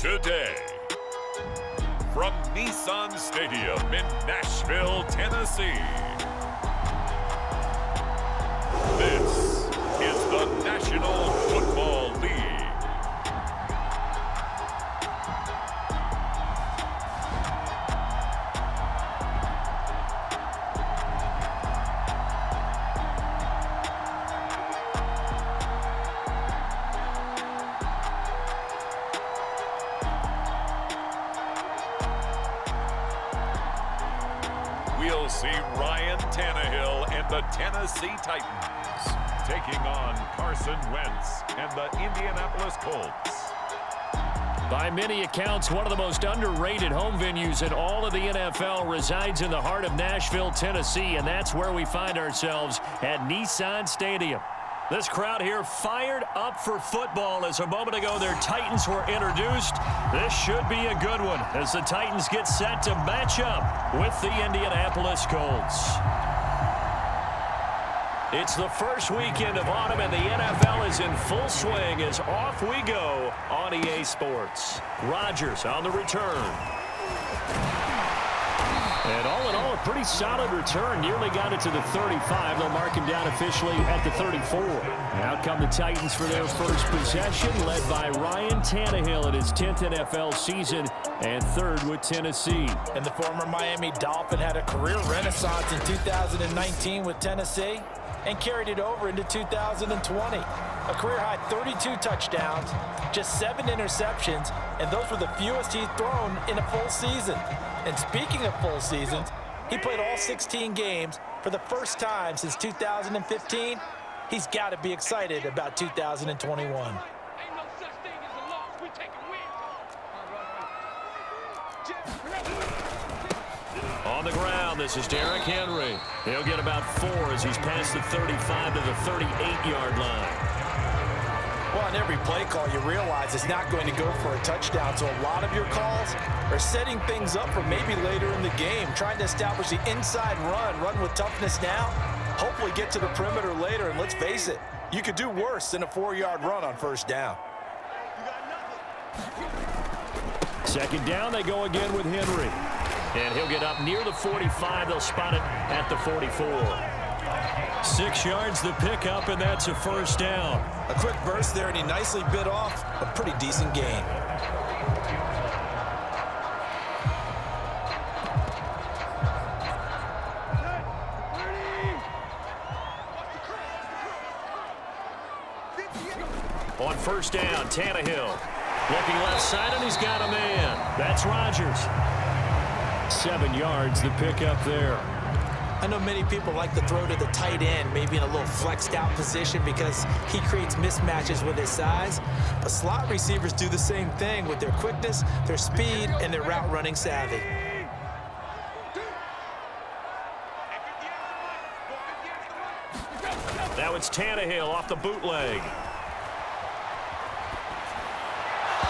Today, from Nissan Stadium in Nashville, Tennessee, this is the National Football League. We'll see Ryan Tannehill and the Tennessee Titans taking on Carson Wentz and the Indianapolis Colts. By many accounts, one of the most underrated home venues in all of the NFL resides in the heart of Nashville, Tennessee, and that's where we find ourselves at Nissan Stadium. This crowd here fired up for football as a moment ago their Titans were introduced. This should be a good one as the Titans get set to match up with the Indianapolis Colts. It's the first weekend of autumn and the NFL is in full swing as off we go on EA Sports. Rodgers on the return. And all in all, a pretty solid return. Nearly got it to the 35. They'll mark him down officially at the 34. Out come the Titans for their first possession, led by Ryan Tannehill in his 10th NFL season and third with Tennessee. And the former Miami Dolphin had a career renaissance in 2019 with Tennessee and carried it over into 2020. A career-high 32 touchdowns, just 7 interceptions, and those were the fewest he's thrown in a full season. And speaking of full seasons, he played all 16 games for the first time since 2015. He's got to be excited about 2021. On the ground, this is Derrick Henry. He'll get about 4 as he's past the 35 to the 38-yard line. Well, on every play call, you realize it's not going to go for a touchdown, so a lot of your calls are setting things up for maybe later in the game, trying to establish the inside run with toughness now, hopefully get to the perimeter later, and let's face it, you could do worse than a 4-yard run on first down. Second down, they go again with Henry. And he'll get up near the 45. They'll spot it at the 44. 6 yards the pickup, and that's a first down. A quick burst there, and he nicely bit off a pretty decent gain. On first down, Tannehill. Looking left side, and he's got a man. That's Rodgers. 7 yards the pickup there. I know many people like to throw to the tight end, maybe in a little flexed out position because he creates mismatches with his size. But slot receivers do the same thing with their quickness, their speed, and their route running savvy. Now it's Tannehill off the bootleg.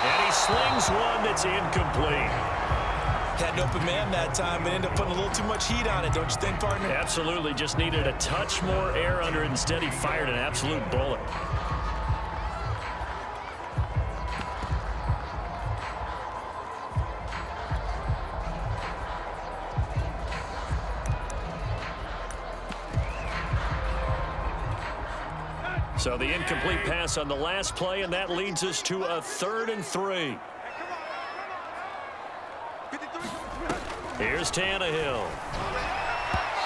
And he slings one that's incomplete. Had an open man that time, but ended up putting a little too much heat on it, don't you think, partner? Absolutely. Just needed a touch more air under it. Instead, he fired an absolute bullet. So the incomplete pass on the last play, and that leads us to a 3rd and 3. Here's Tannehill.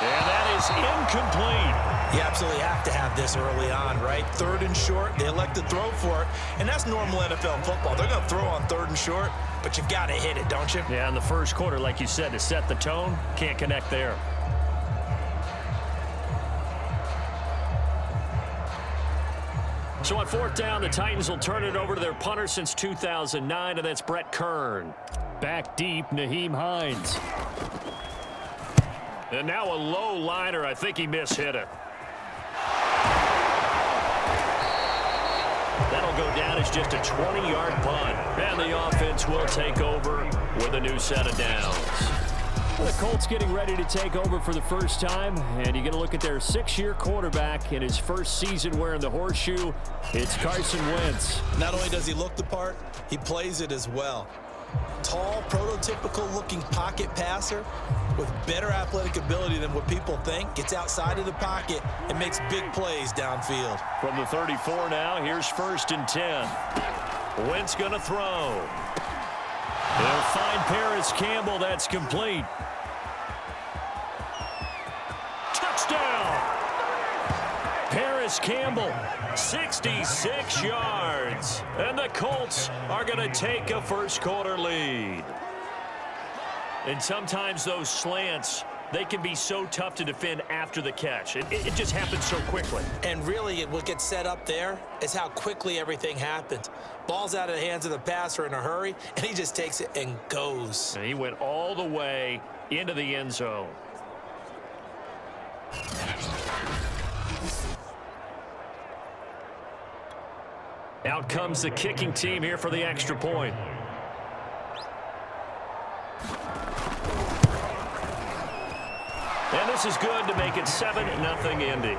And that is incomplete. You absolutely have to have this early on, right? 3rd and short, they elect to throw for it, and that's normal NFL football. They're going to throw on 3rd and short, but you've got to hit it, don't you? Yeah, in the first quarter, like you said, to set the tone, can't connect there. So on 4th down, the Titans will turn it over to their punter since 2009, and that's Brett Kern. Back deep, Nyheim Hines. And now a low liner. I think he mishit it. That'll go down as just a 20-yard punt. And the offense will take over with a new set of downs. The Colts getting ready to take over for the first time, and you're going to look at their 6-year quarterback in his first season wearing the horseshoe. It's Carson Wentz. Not only does he look the part, he plays it as well. Tall, prototypical-looking pocket passer with better athletic ability than what people think. Gets outside of the pocket and makes big plays downfield. From the 34 now, here's 1st and 10. Wentz going to throw. They'll find Paris Campbell. That's complete. Touchdown! Paris Campbell, 66 yards. And the Colts are going to take a first-quarter lead. And sometimes those slants, they can be so tough to defend after the catch. It just happens so quickly. And really, what gets set up there is how quickly everything happens. Ball's out of the hands of the passer in a hurry, and he just takes it and goes. And he went all the way into the end zone. Out comes the kicking team here for the extra point. And this is good to make it 7-0 Indy.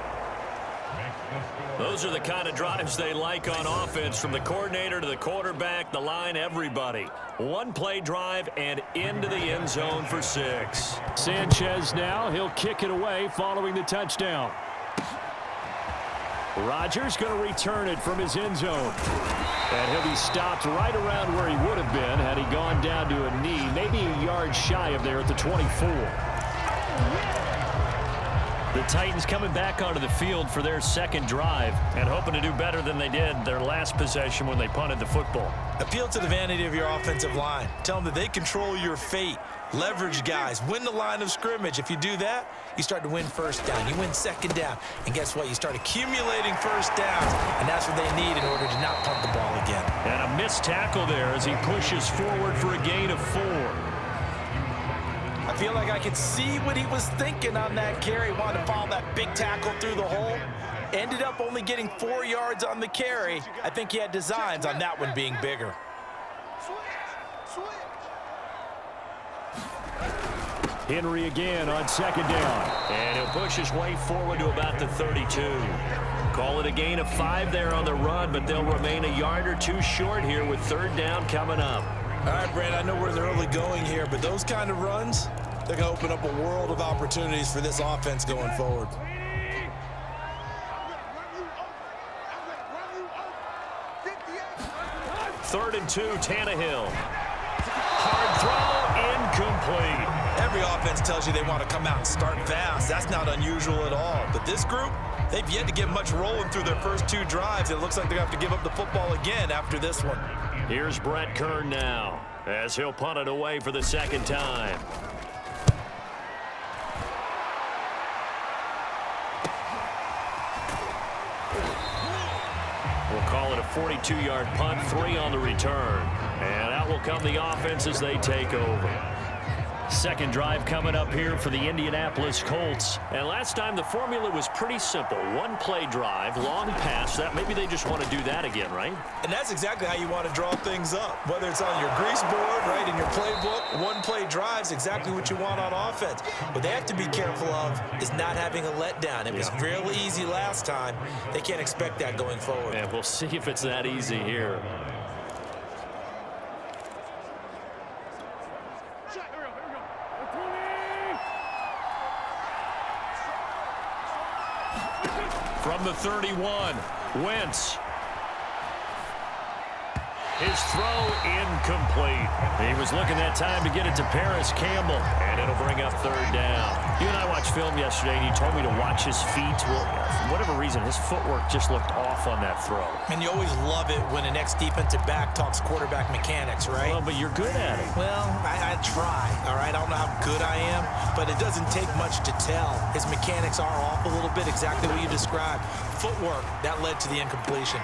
Those are the kind of drives they like on offense, from the coordinator to the quarterback, the line, everybody. One-play drive and into the end zone for 6. Sanchez now, he'll kick it away following the touchdown. Rodgers going to return it from his end zone. And he'll be stopped right around where he would have been had he gone down to a knee, maybe a yard shy of there at the 24. The Titans coming back onto the field for their second drive and hoping to do better than they did their last possession when they punted the football. Appeal to the vanity of your offensive line. Tell them that they control your fate. Leverage guys. Win the line of scrimmage. If you do that, you start to win first down. You win second down. And guess what? You start accumulating first downs. And that's what they need in order to not punt the ball again. And a missed tackle there as he pushes forward for a gain of 4. I feel like I could see what he was thinking on that carry. Wanted to follow that big tackle through the hole. Ended up only getting 4 yards on the carry. I think he had designs on that one being bigger. Henry again on second down. And he'll push his way forward to about the 32. Call it a gain of 5 there on the run, but they'll remain a yard or 2 short here with 3rd down coming up. All right, Brand, I know where they're early going here, but those kind of runs, they're going to open up a world of opportunities for this offense going forward. Third and 2, Tannehill. Hard throw, incomplete. Every offense tells you they want to come out and start fast. That's not unusual at all. But this group, they've yet to get much rolling through their first 2 drives. It looks like they're going to have to give up the football again after this one. Here's Brett Kern now as he'll punt it away for the second time. We'll call it a 42-yard punt, 3 on the return. And out will come the offense as they take over. Second drive coming up here for the Indianapolis Colts. And last time the formula was pretty simple. 1-play drive, long pass. That maybe they just want to do that again, right? And that's exactly how you want to draw things up. Whether it's on your grease board, right, in your playbook, 1-play drive's exactly what you want on offense. What they have to be careful of is not having a letdown. It was real easy last time. They can't expect that going forward. And we'll see if it's that easy here. From the 31, Wentz. His throw incomplete. He was looking that time to get it to Paris Campbell, and it'll bring up 3rd down. You and I watched film yesterday, and you told me to watch his feet. Well, for whatever reason, his footwork just looked off on that throw. And you always love it when an ex-defensive back talks quarterback mechanics, right? Well, but you're good at it. Well, I try, all right? I don't know how good I am, but it doesn't take much to tell. His mechanics are off a little bit, exactly what you described. Footwork, that led to the incompletion.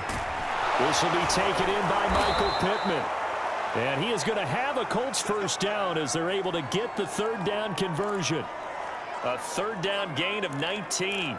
This will be taken in by Michael Pittman. And he is going to have a Colts first down as they're able to get the 3rd down conversion. A 3rd down gain of 19.